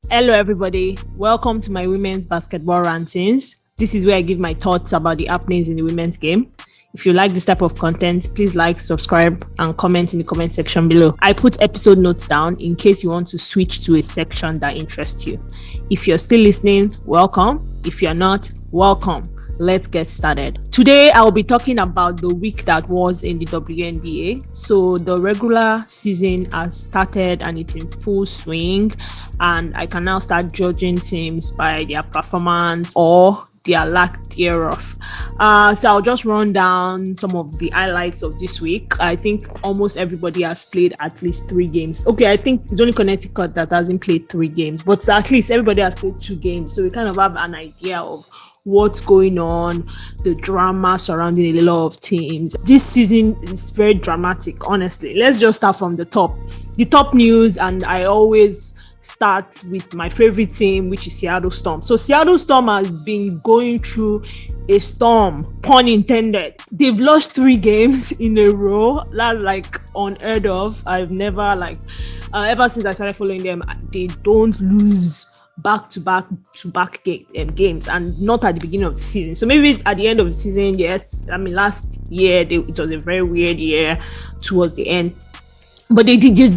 Hello, everybody. Welcome to my women's basketball rantings. This is where I give my thoughts about the happenings in the women's game. If you like this type of content, please like, subscribe, and comment in the comment section below. I put episode notes down in case you want to switch to a section that interests you. If you're still listening, welcome. If you're not, welcome. Let's get started. Today, I'll be talking about the week that was in the WNBA. So the regular season has started and it's in full swing, and I can now start judging teams by their performance or their lack thereof. So I'll just run down some of the highlights of this week. I think almost everybody has played at least 3 games. Okay, I think it's only Connecticut that hasn't played 3 games, but at least everybody has played 2 games. So we kind of have an idea of what's going on, the drama surrounding a lot of teams. This season is very dramatic, honestly. Let's just start from the top. The top news, and I always start with my favorite team, which is Seattle Storm. So Seattle Storm has been going through a storm, pun intended. They've lost 3 games in a row. That's like unheard of. I've never ever since I started following them, they don't lose back-to-back games, and not at the beginning of the season. So maybe at the end of the season, yes. I mean, last year it was a very weird year towards the end, but they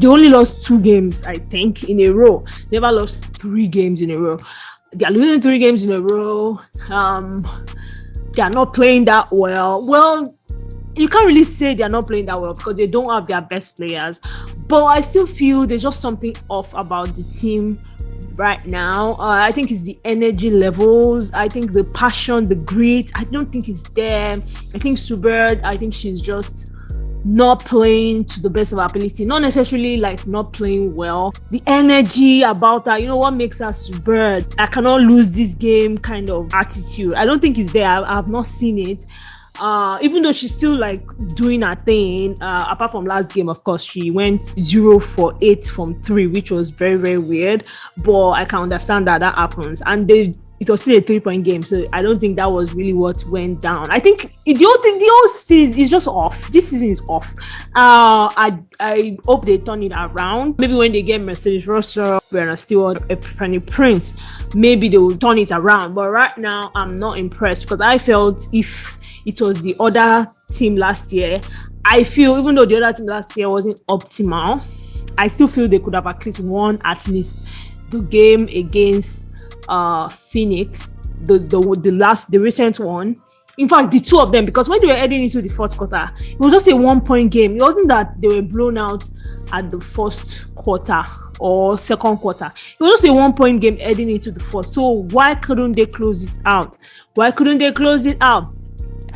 only lost 2 games, I think, in a row. Never lost 3 games in a row. They are losing 3 games in a row. They are not playing that well. You can't really say they're not playing that well because they don't have their best players, but I still feel there's just something off about the team right now. I think it's the energy levels. I think the passion, the grit, I don't think it's there. I think Subird, I think she's just not playing to the best of her ability. Not necessarily like not playing well. The energy about her, what makes her Subird, I cannot lose this game kind of attitude. I don't think it's there. I have not seen it. Even though she's still like doing her thing, apart from last game, of course, she went 0 for 8 from 3, which was very, very weird. But I can understand that happens. And it was still a 3-point game, so I don't think that was really what went down. I think the whole season is just off. This season is off. I hope they turn it around. Maybe when they get Mercedes Russell, Brianna Stewart, Epiphany Prince, maybe they will turn it around. But right now, I'm not impressed because I felt if it was the other team last year, I feel even though the other team last year wasn't optimal, I still feel they could have at least won the game against Phoenix, the recent one. In fact, the 2 of them, because when they were heading into the 4th quarter, it was just a 1-point game. It wasn't that they were blown out at the 1st quarter or 2nd quarter. It was just a 1-point game heading into the 4th. So why couldn't they close it out?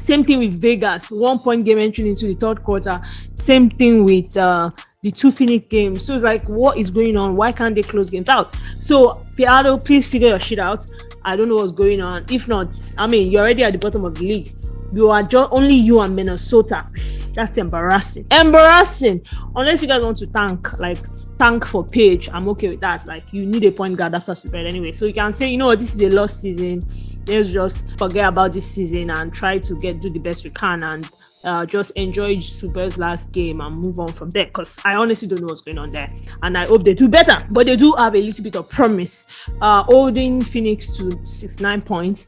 Same thing with Vegas, 1-point game entering into the 3rd quarter. Same thing with the 2 Phoenix games. So it's like, what is going on? Why can't they close games out? So Seattle, please figure your shit out. I don't know what's going on. If not, I mean, you're already at the bottom of the league. You are just only you and Minnesota. That's embarrassing. Unless you guys want to tank for Paige, I'm okay with that. Like, you need a point guard after Super anyway. So you can say, this is a lost season. Let's just forget about this season and try to do the best we can and just enjoy Super's last game and move on from there, because I honestly don't know what's going on there, and I hope they do better. But they do have a little bit of promise. Holding Phoenix to 69 points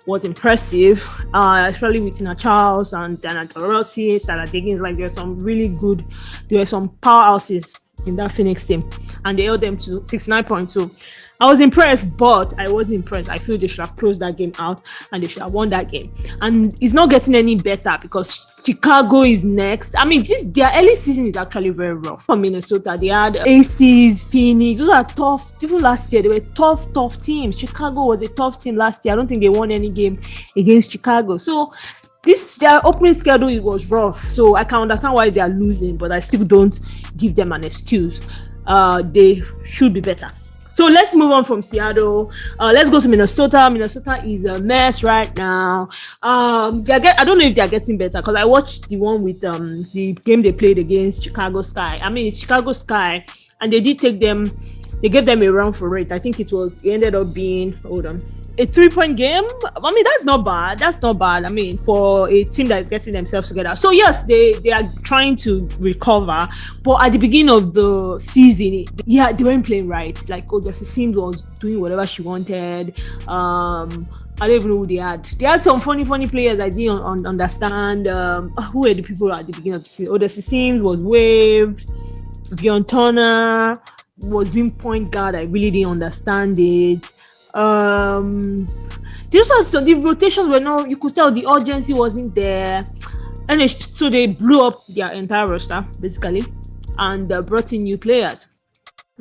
was impressive, especially with Tina Charles and Dana Rossi, Sarah Diggins. Like, there were some powerhouses in that Phoenix team, and they held them to 69 points. So I was impressed, but I wasn't impressed. I feel they should have closed that game out and they should have won that game. And it's not getting any better because Chicago is next. I mean, their early season is actually very rough. For Minnesota, they had Aces, Phoenix. Those are tough. Even last year, they were tough teams. Chicago was a tough team last year. I don't think they won any game against Chicago. So their opening schedule, it was rough. So I can understand why they are losing, but I still don't give them an excuse. They should be better. So let's move on from Seattle. Let's go to Minnesota. Minnesota is a mess right now. I don't know if they're getting better, because I watched the one with the game they played against Chicago Sky. I mean, it's Chicago Sky, and they did take them. They gave them a run for it. I think it ended up being, hold on, a 3-point game. I mean, that's not bad. That's not bad. I mean, for a team that's getting themselves together. So yes, they are trying to recover. But at the beginning of the season, yeah, they weren't playing right. Like, Jesse Sims was doing whatever she wanted. I don't even know who they had. They had some funny players I didn't understand. Who were the people at the beginning of the season? Jesse Sims was waived. Bjorn Turner was doing point guard. I really didn't understand it. The rotations were no. You could tell the urgency wasn't there, and so they blew up their entire roster basically, and brought in new players.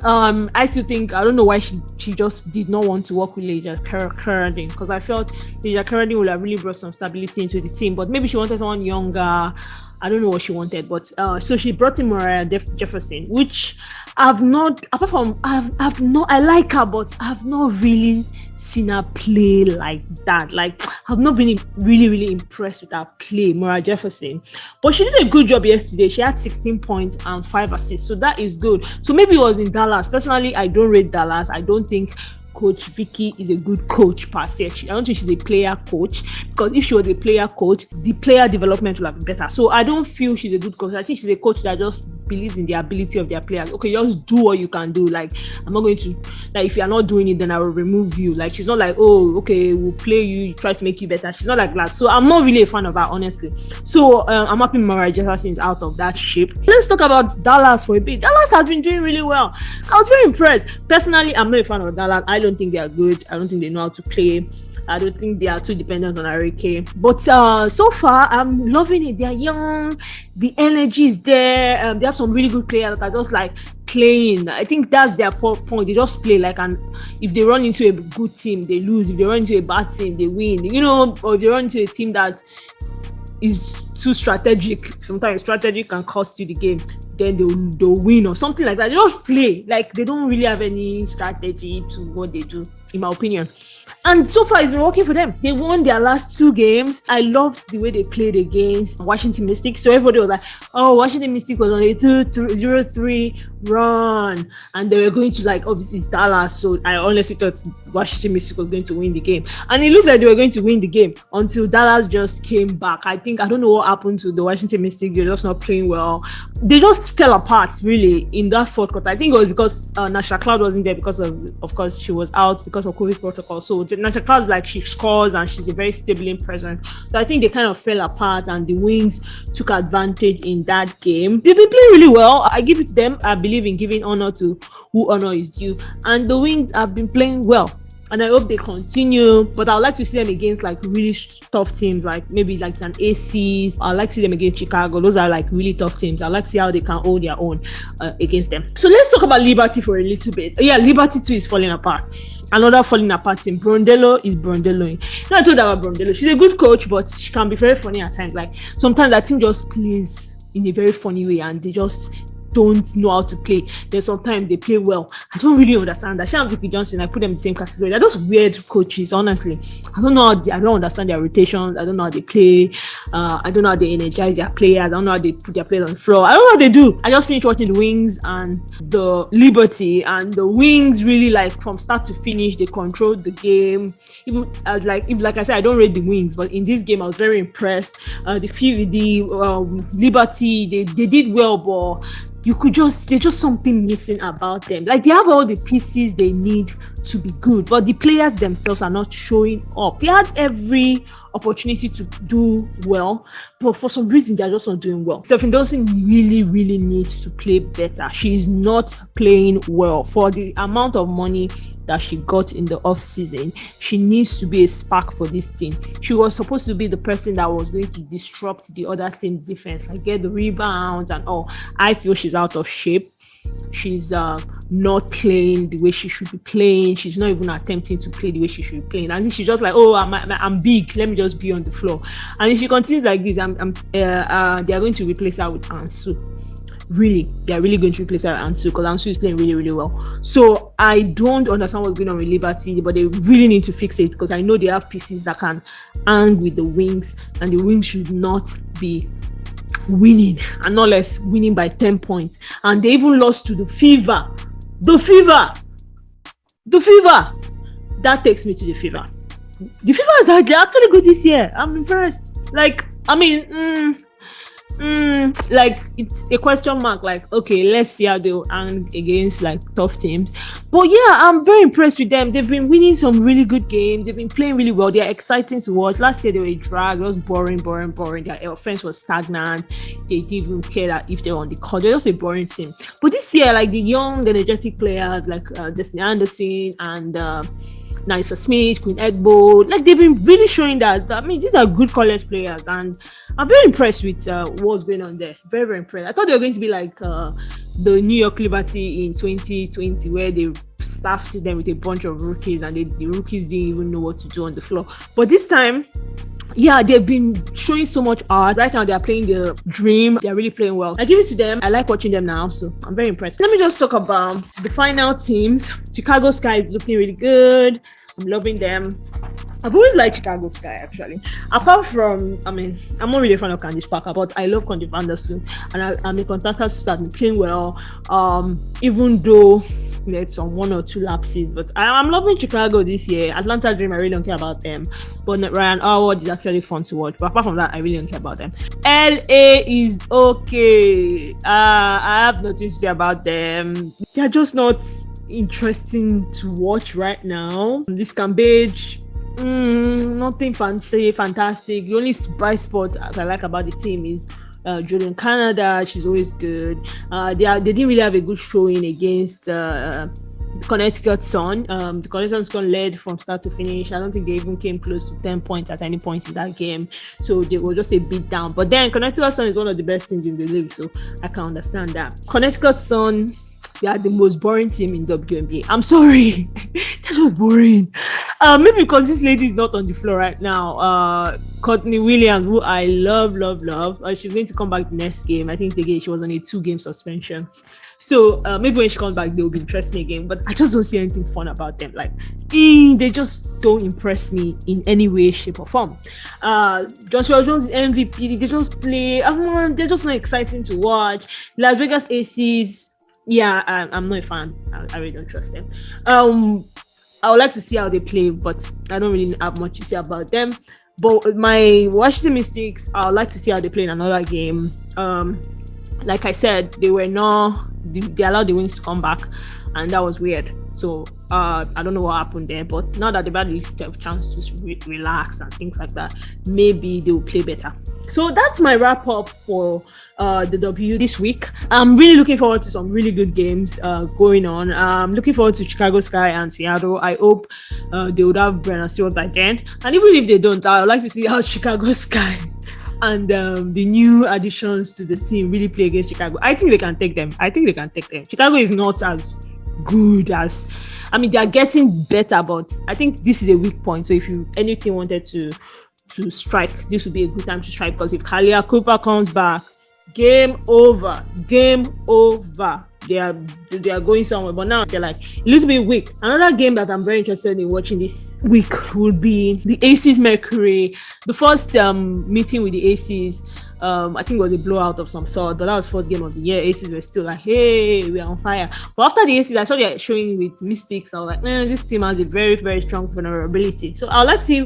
I still think, I don't know why she just did not want to work with Leja Keradin, because I felt Leja Keradin would have really brought some stability into the team, but maybe she wanted someone younger. I don't know what she wanted, but so she brought in Mariah Jefferson, which I like her, but I've not really seen her play like that. Like, I've not been really impressed with her play, Mariah Jefferson. But she did a good job yesterday. She had 16 points and 5 assists, so that is good. So maybe it was in Dallas. Personally, I don't rate Dallas. I don't think Coach Vicky is a good coach per se. I don't think she's a player coach, because if she was a player coach, the player development would have been better. So I don't feel she's a good coach. I think she's a coach that just believes in the ability of their players. Okay, just do what you can do. Like, I'm not going to, like, if you're not doing it, then I will remove you. Like, she's not like, oh, okay, we'll play you, try to make you better. She's not like that. So I'm not really a fan of her, honestly. So I'm happy Mariah Jefferson is out of that ship. Let's talk about Dallas for a bit. Dallas has been doing really well. I was very impressed. Personally, I'm not a fan of Dallas. I don't think they are good. I don't think they know how to play. I don't think they are too dependent on Arike. But so far, I'm loving it. They are young. The energy is there. They have some really good players that are just like playing. I think that's their point. They just play like, and if they run into a good team, they lose. If they run into a bad team, they win. You know, or if they run into a team that is too strategic. Sometimes strategy can cost you the game. Then they'll win or something like that. They just play. Like, they don't really have any strategy to what they do, in my opinion. And so far, it's been working for them. They won their last 2 games. I loved the way they played against Washington Mystics. So everybody was like, oh, Washington Mystics was on a 0-3 run. And they were going to, like, obviously it's Dallas. So I honestly thought Washington Mystics was going to win the game. And it looked like they were going to win the game until Dallas just came back. I don't know what happened to the Washington Mystics. They're just not playing well. They just fell apart, really, in that fourth quarter. I think it was because Nasha Cloud wasn't there because of course, she was out because of COVID protocol. So Nasha Cloud's like, she scores and she's a very stable in presence. So I think they kind of fell apart, and the Wings took advantage in that game. They've been playing really well. I give it to them. I believe in giving honor to who honor is due. And the Wings have been playing well. And I hope they continue, but I'd like to see them against like really tough teams, like maybe like an ACs. I'd like to see them against Chicago. Those are like really tough teams. I'd like to see how they can hold their own against them. So let's talk about Liberty for a little bit. Yeah, Liberty too is falling apart. Another falling apart team. Brondello is Brondelloing. I told her about Brondello. She's a good coach, but she can be very funny at times. Like, sometimes that team just plays in a very funny way, and they just don't know how to play. Then sometimes they play well. I don't really understand that. Sha and Vicky Johnson, I put them in the same category. They're just weird coaches, honestly. I don't understand their rotations. I don't know how they play. I don't know how they energize their players. I don't know how they put their players on the floor. I don't know what they do. I just finished watching the Wings and the Liberty, and the Wings really, like, from start to finish, they controlled the game. Even like I said, I don't rate the Wings, but in this game I was very impressed. The Liberty, they did well, but there's just something missing about them. Like, they have all the pieces they need to be good, but the players themselves are not showing up. They had every opportunity to do well, but for some reason they're just not doing well. Stephen Dawson really needs to play better. She's not playing well. For the amount of money that she got in the off season, she needs to be a spark for this team. She was supposed to be the person that was going to disrupt the other team's defense, like get the rebounds and all. I feel she's out of shape. She's not playing the way she should be playing. She's not even attempting to play the way she should be playing. And she's just like, oh, I'm big. Let me just be on the floor. And if she continues like this, they are going to replace her with Ansu. Really, they are really going to replace her with Ansu, because Ansu is playing really well. So I don't understand what's going on with Liberty, but they really need to fix it, because I know they have pieces that can hang with the Wings, and the Wings should not be winning, and not less winning by 10 points. And they even lost to the Fever. That takes me to the Fever. the Fevers are they're actually good this year. I'm impressed. Like, I mean, like it's a question mark. Like, okay, let's see how they'll hang against like tough teams. But yeah, I'm very impressed with them. They've been winning some really good games. They've been playing really well. They're exciting to watch. Last year they were a drag. It was boring. Their offense was stagnant. They didn't even care that if they were on the court. They're just a boring team. But this year, like the young, energetic players like Destiny Anderson and Nysa Smith, Queen Egbo, like they've been really showing that. I mean, these are good college players, and I'm very impressed with what's going on there. Very, very impressed. I thought they were going to be like the New York Liberty in 2020, where they staffed them with a bunch of rookies, and the rookies didn't even know what to do on the floor. But this time, yeah, they've been showing so much art. Right now, they're playing the dream. They're really playing well. I give it to them. I like watching them now, so I'm very impressed. Let me just talk about the final teams. Chicago Sky is looking really good. I'm loving them. I've always liked Chicago Sky, actually. Apart from, I mean, I'm not really a fan of Candice Parker, but I love Conde Vandersloot, and I'm a contactor who has been playing well, even though there's some 1 or 2 lapses. But I'm loving Chicago this year. Atlanta Dream, I really don't care about them. But Ryan Howard is actually fun to watch. But apart from that, I really don't care about them. LA is okay. I have nothing to say about them. They're just not interesting to watch right now. This Cambridge, nothing fantastic. The only bright spot I like about the team is Jordan Canada. She's always good. They didn't really have a good showing against Connecticut Sun. The Connecticut Sun led from start to finish. I don't think they even came close to 10 points at any point in that game. So they were just a bit down. But then Connecticut Sun is one of the best teams in the league, so I can understand that. Connecticut Sun, they are the most boring team in WNBA. I'm sorry. That was boring. Maybe because this lady is not on the floor right now. Courtney Williams, who I love. She's going to come back the next game. I think she was on a 2-game suspension. So maybe when she comes back, they'll be interesting again. But I just don't see anything fun about them. Like, they just don't impress me in any way, shape, or form. Joshua Jones MVP. They just play. They're just not exciting to watch. Las Vegas Aces. Yeah, I'm not a fan. I really don't trust them. I would like to see how they play, but I don't really have much to say about them. But my Washington Mystics, I would like to see how they play in another game. Like I said, they allowed the Wings to come back, and that was weird. So I don't know what happened there, but now that they've had a chance to relax and things like that, maybe they will play better. So that's my wrap up for the W this week. I'm really looking forward to some really good games going on. I'm looking forward to Chicago Sky and Seattle. I hope they would have Brenna Stewart by then. And even if they don't, I would like to see how Chicago Sky and the new additions to the team really play against Chicago. I think they can take them. Chicago is not as good as, I mean, they are getting better, but I think this is a weak point. So if anything wanted to strike, this would be a good time to strike, because if Kalia Cooper comes back, game over. They are going somewhere, but now they're like a little bit weak. Another game that I'm very interested in watching this week would be the Aces Mercury. The first meeting with the Aces, I think it was a blowout of some sort, but that was first game of the year. Aces were still like, hey, we're on fire. But after the Aces, I saw they're showing with Mystics. I was like, man, this team has a very, very strong vulnerability. So I would like to see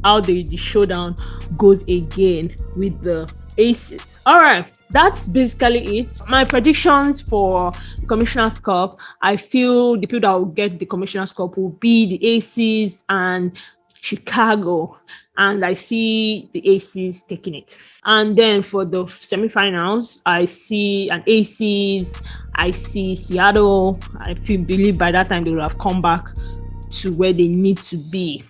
how the showdown goes again with the Aces. All right, that's basically it. My predictions for the Commissioner's Cup, I feel the people that will get the Commissioner's Cup will be the Aces and Chicago, and I see the Aces taking it. And then for the semifinals, I see an Aces, I see Seattle. I believe by that time they will have come back to where they need to be,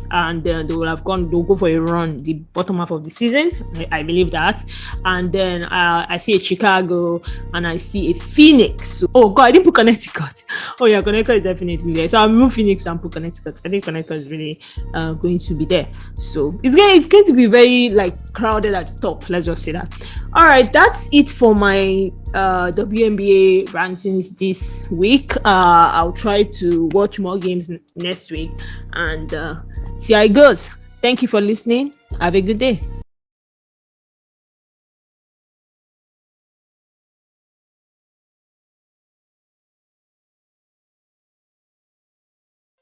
and then they'll go for a run the bottom half of the season. I believe that. And then I see a Chicago and I see a Phoenix. Oh God, I didn't put Connecticut. Oh yeah, Connecticut is definitely there. So I'll move Phoenix and put Connecticut. I think Connecticut is really going to be there. So it's going to be very like crowded at the top. Let's just say that. All right, that's it for my WNBA rankings this week. I'll try to watch more games next week and see how it goes. Thank you for listening. Have a good day.